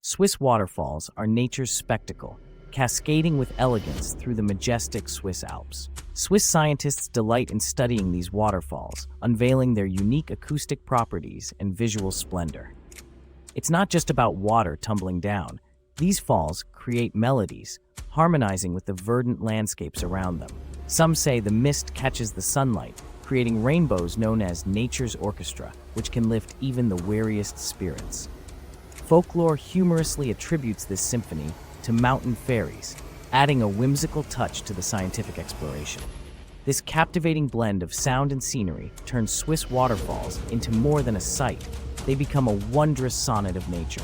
Swiss waterfalls are nature's spectacle, cascading with elegance through the majestic Swiss Alps. Swiss scientists delight in studying these waterfalls, unveiling their unique acoustic properties and visual splendor. It's not just about water tumbling down. These falls create melodies, harmonizing with the verdant landscapes around them. Some say the mist catches the sunlight, creating rainbows known as nature's orchestra, which can lift even the weariest spirits. Folklore humorously attributes this symphony to mountain fairies, adding a whimsical touch to the scientific exploration. This captivating blend of sound and scenery turns Swiss waterfalls into more than a sight. They become a wondrous sonnet of nature.